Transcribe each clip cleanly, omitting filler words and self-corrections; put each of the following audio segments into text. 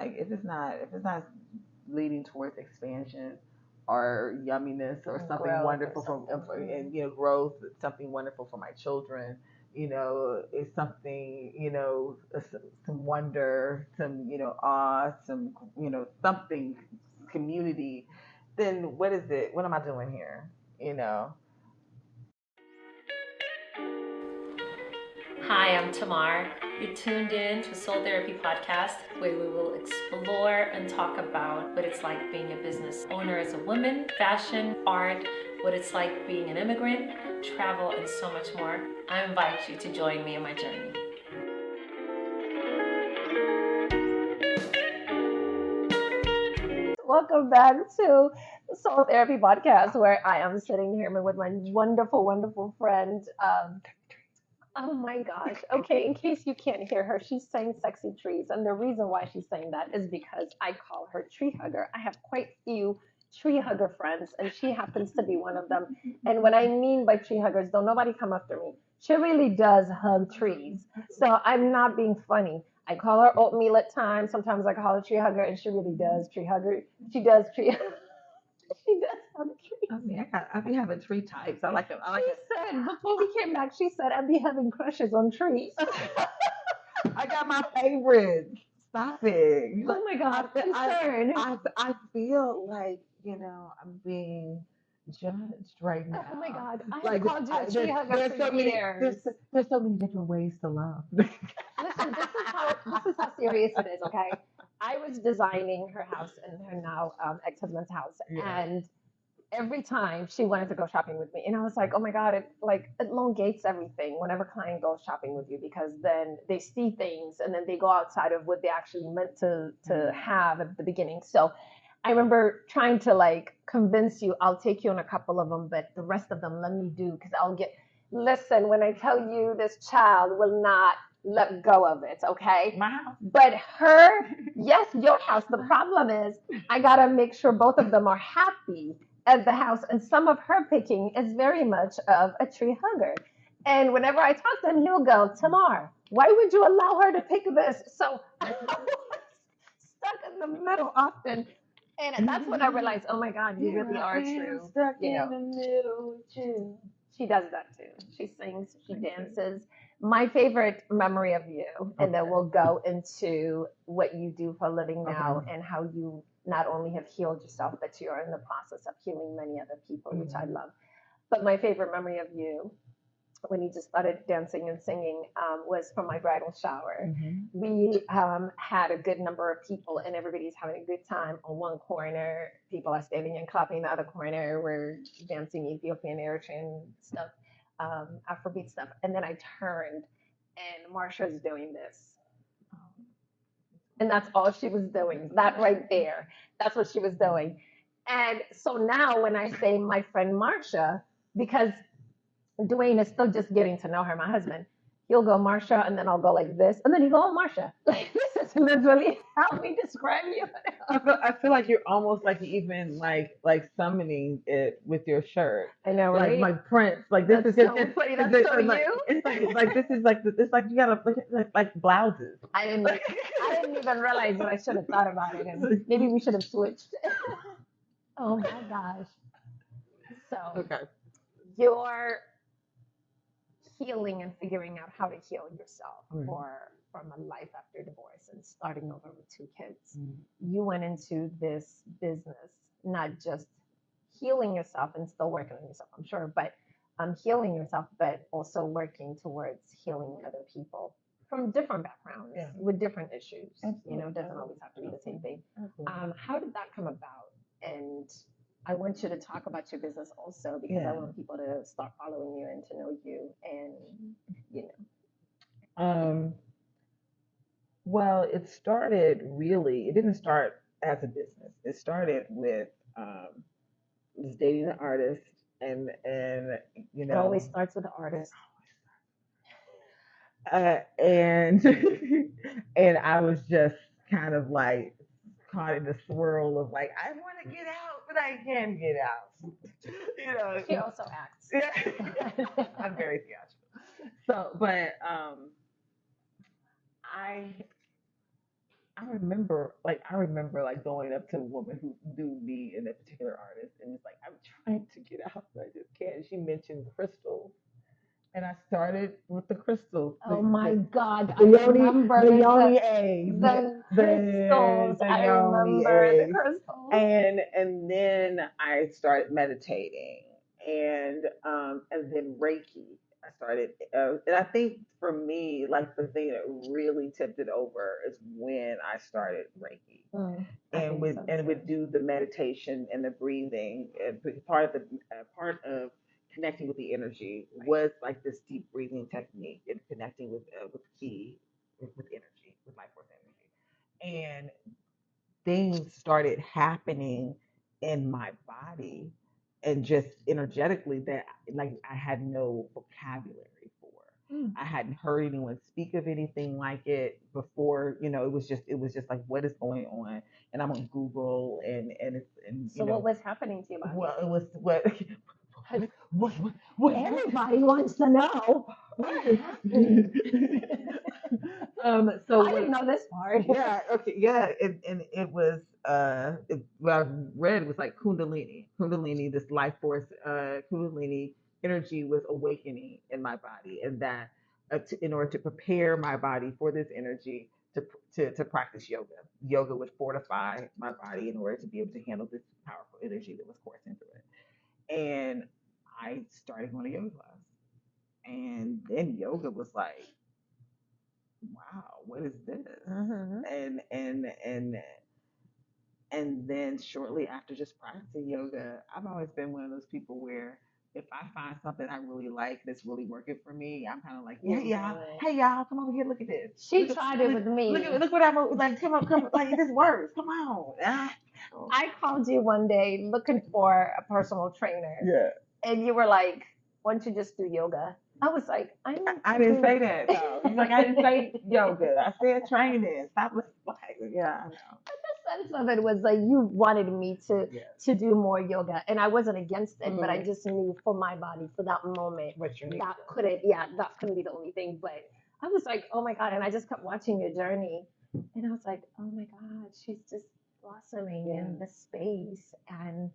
like if it's not leading towards expansion or yumminess or something Growth or wonderful something. and growth, something wonderful for my children. Is something, some wonder, some, awe, some, something community. Then what is it? What am I doing here? You know. Hi, I'm Tamar. You're tuned in to Soul Therapy Podcast, where we will explore and talk about what it's like being a business owner as a woman, fashion, art, what it's like being an immigrant, travel, and so much more. I invite you to join me in my journey. Welcome back to the Soul Therapy Podcast, where I am sitting here with my wonderful, wonderful friend. Oh my gosh. Okay, in case you can't hear her, she's saying sexy trees. And the reason why she's saying that is because I call her tree hugger. I have quite few tree hugger friends, and she happens to be one of them. And what I mean by tree huggers, don't nobody come after me. She really does hug trees. So I'm not being funny. I call her oatmeal at times. Sometimes I call her tree hugger, and she really does tree hugger. She does tree. She does hug trees. I be having tree types. I like them. I like She it. said before we came back, she said I'd be having crushes on trees. I got my favorites. Stop it. Oh my God, concern. I feel like, I'm being judged right now. Oh my God, I have Like called you a tree hugger there's for so many years. there's so many different ways to love. Listen, this is how serious it is. Okay, I was designing her house and her now ex-husband's house, Yeah. and every time she wanted to go shopping with me, and I was like, oh my God, it elongates everything whenever a client goes shopping with you, because then they see things and then they go outside of what they actually meant to have at the beginning. So I remember trying to like convince you, I'll take you on a couple of them, but the rest of them let me do, because I'll get. Listen, when I tell you, this child will not let go of it, okay? My house. But her, yes, your house. The problem is I gotta make sure both of them are happy at the house. And some of her picking is very much of a tree hugger. And whenever I talk to him, he'll go, Tamar, why would you allow her to pick this? So I was stuck in the middle often. And that's when I realized, oh my God, you really are true. Stuck You in know, the middle with you. she does that too. She sings, she dances. My favorite memory of you, and then we'll go into what you do for a living now and how you not only have healed yourself, but you're in the process of healing many other people, which I love. But my favorite memory of you, when you just started dancing and singing, was from my bridal shower. We had a good number of people, and everybody's having a good time on one corner. People are standing and clapping. The other corner, we're dancing Ethiopian, Eritrean stuff, Afrobeat stuff. And then I turned, and Marsha's doing this. And that's all she was doing. That right there. That's what she was doing. And so now when I say my friend Marsha, because Dwayne is still just getting to know her, my husband. He'll go Marsha, and then I'll go like this, and then he go, oh, Marsha. Like, this is literally how we describe you. I feel like you're almost like even like summoning it with your shirt. I know, right? Like Prince. Like this That's is just so funny. That's it's so like, you. it's like this is like it's like you gotta like blouses. I didn't even realize that I should have thought about it, and maybe we should have switched. Oh my gosh. So Okay. you're healing and figuring out how to heal yourself from a life after divorce and starting over with two kids. You went into this business not just healing yourself and still working on yourself, I'm sure, but healing yourself, but also working towards healing other people from different backgrounds with different issues. You know, it doesn't always have to be the same thing. How did that come about? And I want you to talk about your business also, because I want people to start following you and to know you, and you know. Well, it didn't start as a business. It started with just dating an artist and It always starts with the artist. and and I was just kind of like caught in the swirl of like I want to get out, but I can't get out. She also acts. Yeah, I'm very theatrical. So, but I I remember like going up to a woman who knew me and a particular artist, and it's like I'm trying to get out, but I just can't. She mentioned crystals, and I started with the crystals, Oh my God, I the yoni, remember the the yoni eggs, the crystals. the I yoni remember the eggs, crystals. and then I started meditating, and then Reiki. I started, and I think for me, like the thing that really tipped it over is when I started Reiki, I and think would so and too. would do the meditation and the breathing. And part of the part of connecting with the energy was like this deep breathing technique and connecting with ki, with energy, with life force energy, and things started happening in my body and just energetically that like I had no vocabulary for. Mm. I hadn't heard anyone speak of anything like it before. It was just like what is going on? And I'm on Google and it's and So what was happening to your body? well it was what what Everybody wants to know. What is happening? so I didn't know this part. yeah, okay, yeah, and it was what I read was like Kundalini, this life force, Kundalini energy was awakening in my body, and that in order to prepare my body for this energy to practice yoga, yoga would fortify my body in order to be able to handle this powerful energy that was coursing through it. And I started going to yoga class, and then yoga was like, wow, what is this? Mm-hmm. And then shortly after just practicing yoga, I've always been one of those people where if I find something I really like that's really working for me, I'm kind of like, yeah, y'all, hey y'all, come over here, look at this. She tried it with me. Look what I'm like. Come, like this works. Come on. I called you one day looking for a personal trainer, Yeah. and you were like, "Why don't you just do yoga?" I was like, I didn't say that though. Like I didn't say yoga. I said training. Stop like yeah. I know. The sense of it was like you wanted me Yeah. to do more yoga, and I wasn't against it, but I Mhm. just knew for my body for that moment What you need. that couldn't be the only thing. But I was like, oh my God, and I just kept watching your journey, and I was like, oh my God, she's just blossoming in the space. And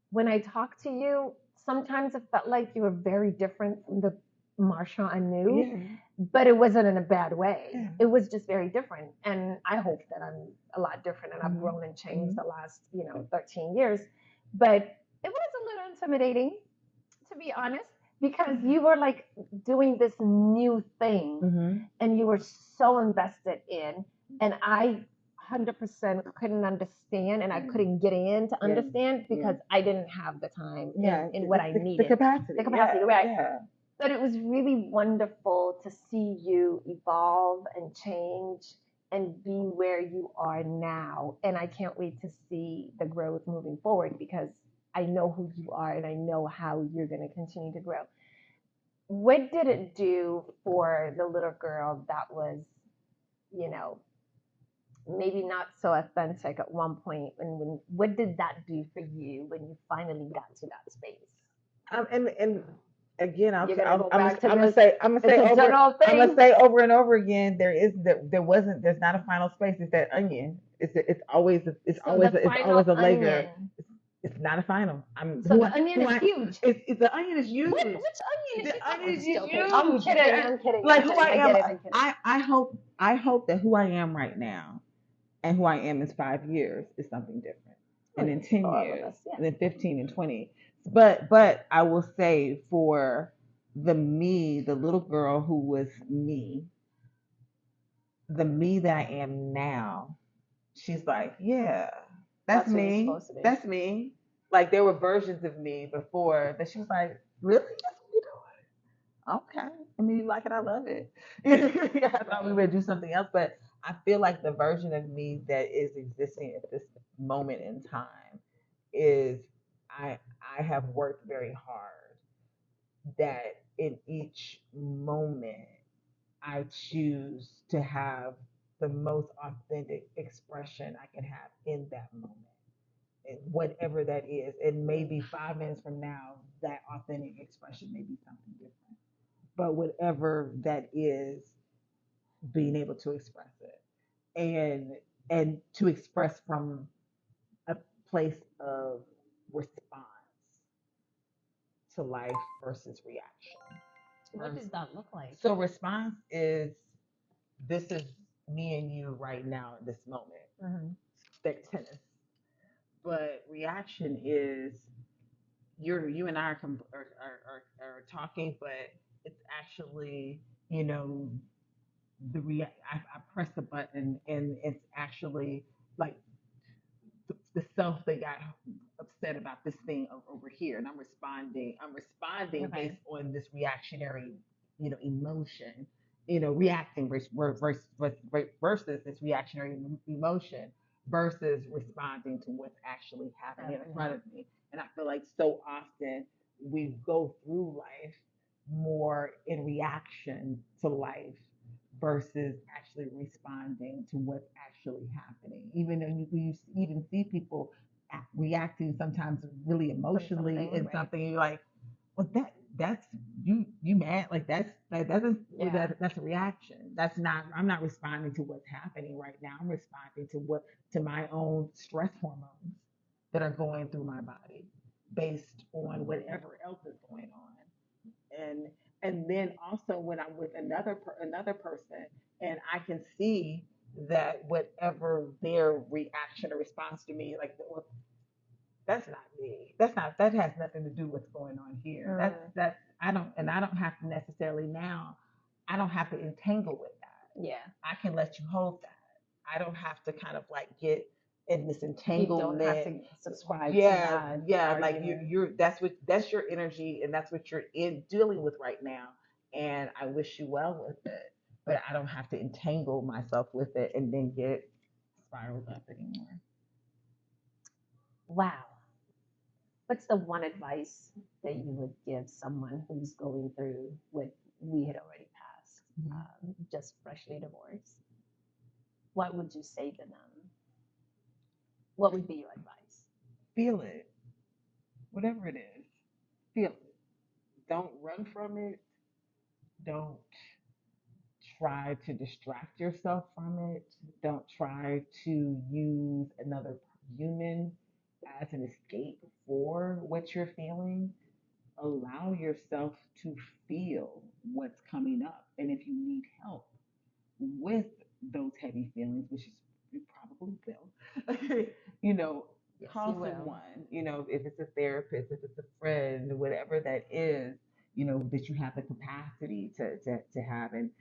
when I talked to you, sometimes it felt like you were very different from the Marsha I knew, Yeah. but it wasn't in a bad way. Yeah. It was just very different. And I hope that I'm a lot different and I've Mhm. grown and changed the last, 13 years. But it was a little intimidating, to be honest, because you were like doing this new thing Mm-hmm. and you were so invested in, and I 100% couldn't understand and I couldn't get in to understand because I didn't have the time in what I needed. The capacity. The capacity, right. Yeah. But it was really wonderful to see you evolve and change and be where you are now. And I can't wait to see the growth moving forward because I know who you are and I know how you're going to continue to grow. What did it do for the little girl that was, you know, maybe not so authentic at one point? And what did that do for you when you finally got to that space? And again, I'm You're gonna go I'm back to gonna this. say I'm gonna say It's a over general I'm gonna thing. say over and over again. There's not a final space. It's that onion. It's always a layer. It's not a final. So the onion is huge. The onion is huge. Which onion? The onion is huge. I'm kidding. Like I'm who kidding. I am. I get it. I hope that who I am right now and who I am in 5 years is something different, and in 10 years, and in 15 and 20. But I will say for the little girl who was me, the me that I am now, she's like, yeah, that's me. That's me. Like there were versions of me before that she was like, really? That's what you're doing? Okay. I mean, you like it, I love it. I thought we would do something else, but I feel like the version of me that is existing at this moment in time is I have worked very hard that in each moment I choose to have the most authentic expression I can have in that moment, and whatever that is. And maybe 5 minutes from now, that authentic expression may be something different. But whatever that is, being able to express it. and and to express from a place of response to life versus reaction. What does that look like? So response is, this is me and you right now in this moment. Mm-hmm. That tennis. But reaction is, you and I are talking, but it's actually, you know, I press the button and it's actually like the self that got upset about this thing over here, and I'm responding Okay. based on this reactionary, emotion, reacting versus this reactionary emotion versus responding to what's actually happening in front of me. And I feel like so often we go through life more in reaction to life versus actually responding to what's actually happening. Even though you even see people reacting sometimes really emotionally something, in right. something, you're like, well, that's you mad, like that's a reaction. That's not, I'm not responding to what's happening right now. I'm responding to my own stress hormones that are going through my body based on whatever else is going on. And then also when I'm with another person, and I can see that whatever their reaction or response to me, like, well, that's not me. That has nothing to do with what's going on here. That's I don't have to necessarily now. I don't have to entangle with that. Yeah. I can let you hold that. I don't have to kind of like get in this You entanglement. don't have to subscribe Yeah, to that. yeah, like argument. you're that's your energy, and that's what you're in dealing with right now. And I wish you well with it, but I don't have to entangle myself with it and then get spiraled up anymore. Wow. What's the one advice that you would give someone who's going through what we had already passed, just freshly divorced? What would you say to them? What would be your advice? Feel it, whatever it is. Feel it. Don't run from it. Don't try to distract yourself from it. Don't try to use another human as an escape for what you're feeling. Allow yourself to feel what's coming up. And if you need help with those heavy feelings, which is you probably will, you know, Yes, call you will. someone, if it's a therapist, if it's a friend, whatever that is, that you have the capacity to have. And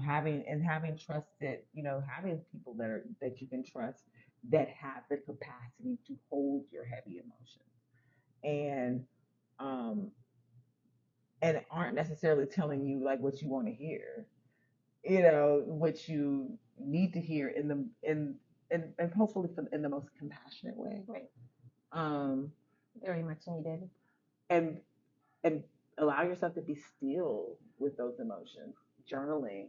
having trusted, having people that you can trust that have the capacity to hold your heavy emotions. And um and aren't necessarily telling you like what you want to hear, what you need to hear in the and hopefully in the most compassionate way. Right. Um, Very much needed. and and allow yourself to be still with those emotions. Journaling.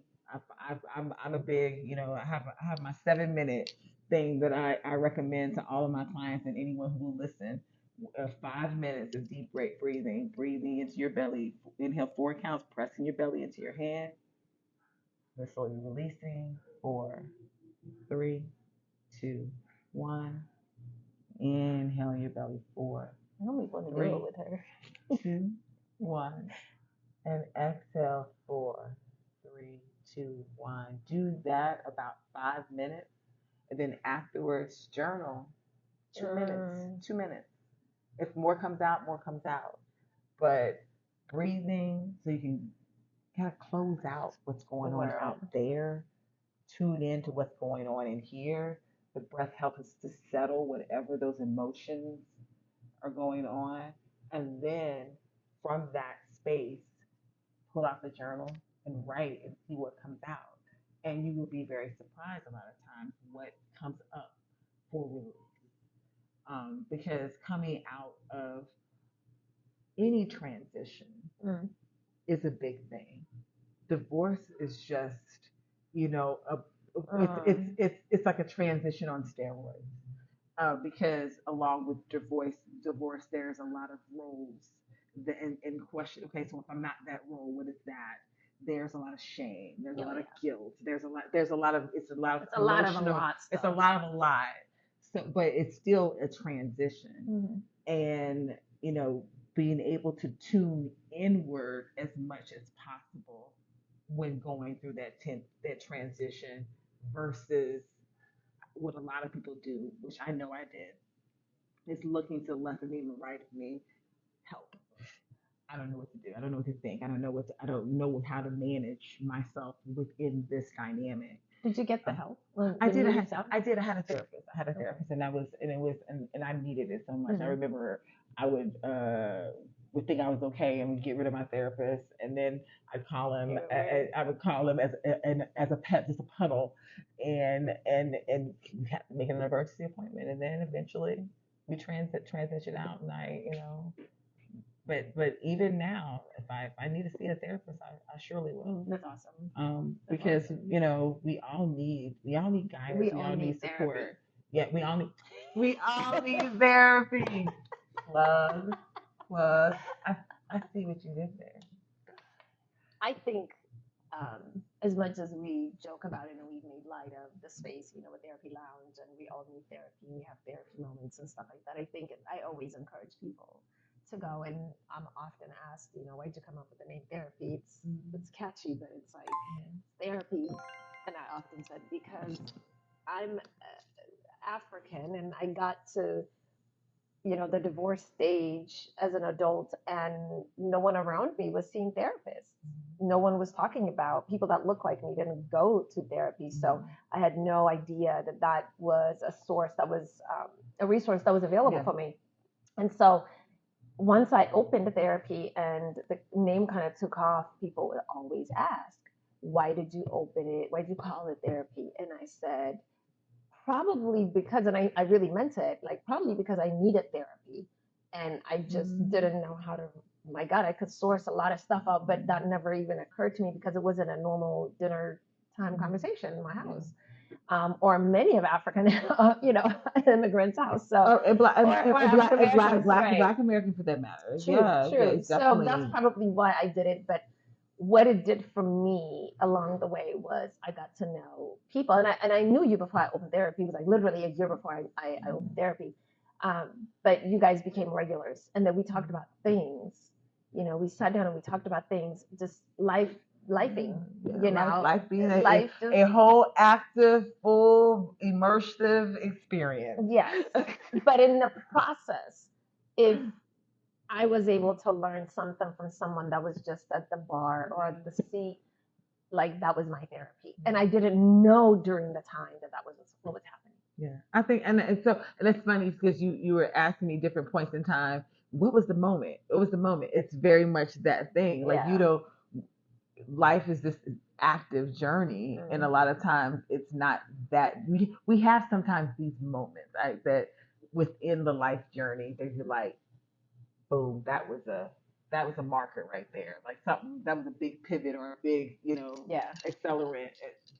I'm a big, I have my 7 minute thing that I recommend to all of my clients and anyone who will listen. 5 minutes of deep breathing into your belly. Inhale 4 counts, pressing your belly into your hand. Then slowly releasing. 4, 3, 2, 1. Inhale your belly. 4, I don't even want to do 3, it with her. 2, 1. And exhale. 4, 3, 2, 1. Do that about 5 minutes. And then afterwards, journal. 2 minutes. 2 minutes. If more comes out, more comes out. But breathing so you can kind of close out what's going on out there, tune into what's going on in here. The breath helps us to settle whatever those emotions are going on. And then from that space, pull out the journal and write and see what comes out. And you will be very surprised a lot of times what comes up for release. Because coming out of any transition is a big thing. Divorce is just, you know, it's like a transition on steroids. Because along with divorce, there's a lot of roles that in question. Okay, so if I'm not that role, what is that? there's a lot of shame, there's a Oh, lot of yeah. guilt, there's a lot of it's a lot of It's a lot of a emotional, lot it's a stuff. lot of a lot. So, but it's still a transition, Mhm. and being able to tune inward as much as possible when going through that transition versus what a lot of people do, which I know I did, is looking to the left of me and the right of me, help. I don't know what to do. I don't know what to think. I don't know how to manage myself within this dynamic. Did you get the help? When I did. you reached out? I did. I had a therapist. And I needed it so much. I Mhm. remember I would think I was okay and would get rid of my therapist, and then I would call him as a pet, just a puddle, and we had to make an emergency appointment, and then eventually we transition out, and but even now, if I need to see a therapist, I surely will. That's awesome. That's Because awesome. we all need guidance, We we all all need need support. therapy. Yeah, we all need therapy. Plug, plug. I see what you did there. I think as much as we joke about it and we've made light of the space, with Therapy Lounge and we all need therapy, we have therapy moments and stuff like that. I think I always encourage people to go, and I'm often asked, why'd you come up with the name therapy? It's catchy, but it's like therapy. And I often said because I'm African and I got to the divorce stage as an adult, and no one around me was seeing therapists. No one was talking about people that look like me didn't go to therapy. So I had no idea that was a source that was a resource that was available for me. And so once I opened therapy and the name kind of took off, people would always ask, why did you open it? Why did you call it therapy? And I said, probably because, and I really meant it, like probably because I needed therapy and I just didn't know how to, my God, I could source a lot of stuff out, but that never even occurred to me because it wasn't a normal dinner time conversation in my house. Or many of African, immigrants' house. So, Black right. American for that matter. True, Yeah, true. it's So definitely. that's probably why I did it. But what it did for me along the way was I got to know people, and I knew you before I opened therapy. It was like literally a year before I opened therapy. But you guys became regulars, and then we talked about things. We sat down and we talked about things, just lifing. Life being life a whole active, full, immersive experience. Yes, but in the process, if I was able to learn something from someone that was just at the bar or at the seat, like that was my therapy, and I didn't know during the time that was what was happening. Yeah, I think, and it's funny because you were asking me different points in time. What was the moment? What was the moment? It's very much that thing. Like life is this active journey, and a lot of times it's not that. We have sometimes these moments, right? That within the life journey, that you're like, boom, that was a marker right there, like something that was a big pivot or a big accelerant.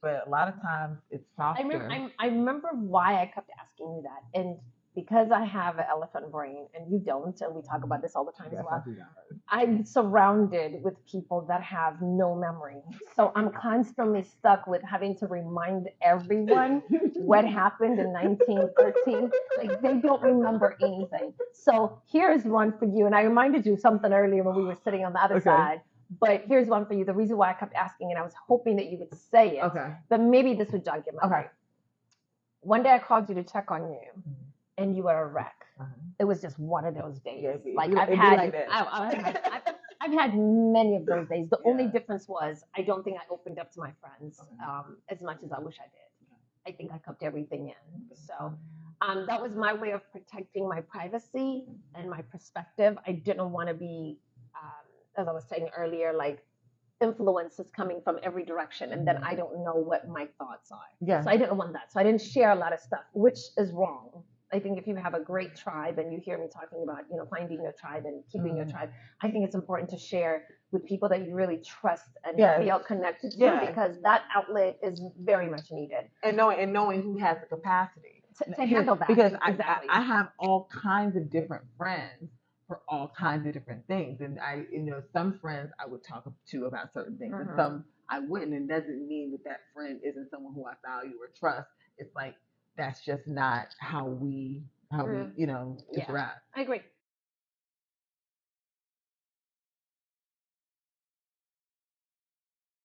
But a lot of times it's softer. I remember why I kept asking you that, and because I have an elephant brain and you don't, and we talk about this all the time as well. I'm surrounded with people that have no memory, so I'm constantly stuck with having to remind everyone what happened in 1913. Like they don't remember anything. So here's one for you, and I reminded you something earlier when we were sitting on the other side. But here's one for you. The reason why I kept asking, and I was hoping that you would say it. Okay. But maybe this would jog your memory. Okay. One day I called you to check on you, and you were a wreck. It was just one of those days. I've had many of those days. The only difference was I don't think I opened up to my friends as much as I wish I did. I think I kept everything in. So that was my way of protecting my privacy and my perspective. I didn't want to be, as I was saying earlier, like influences coming from every direction, and then I don't know what my thoughts are. Yeah. So I didn't want that. So I didn't share a lot of stuff, which is wrong. I think if you have a great tribe and you hear me talking about, finding your tribe and keeping your tribe, I think it's important to share with people that you really trust and feel connected to, because that outlet is very much needed. And knowing who has the capacity to handle that. Because I have all kinds of different friends for all kinds of different things. And some friends I would talk to about certain things, and Mhm. some I wouldn't. And doesn't mean that friend isn't someone who I value or trust. It's like that's just not how we Mm. Yeah. interact. I agree.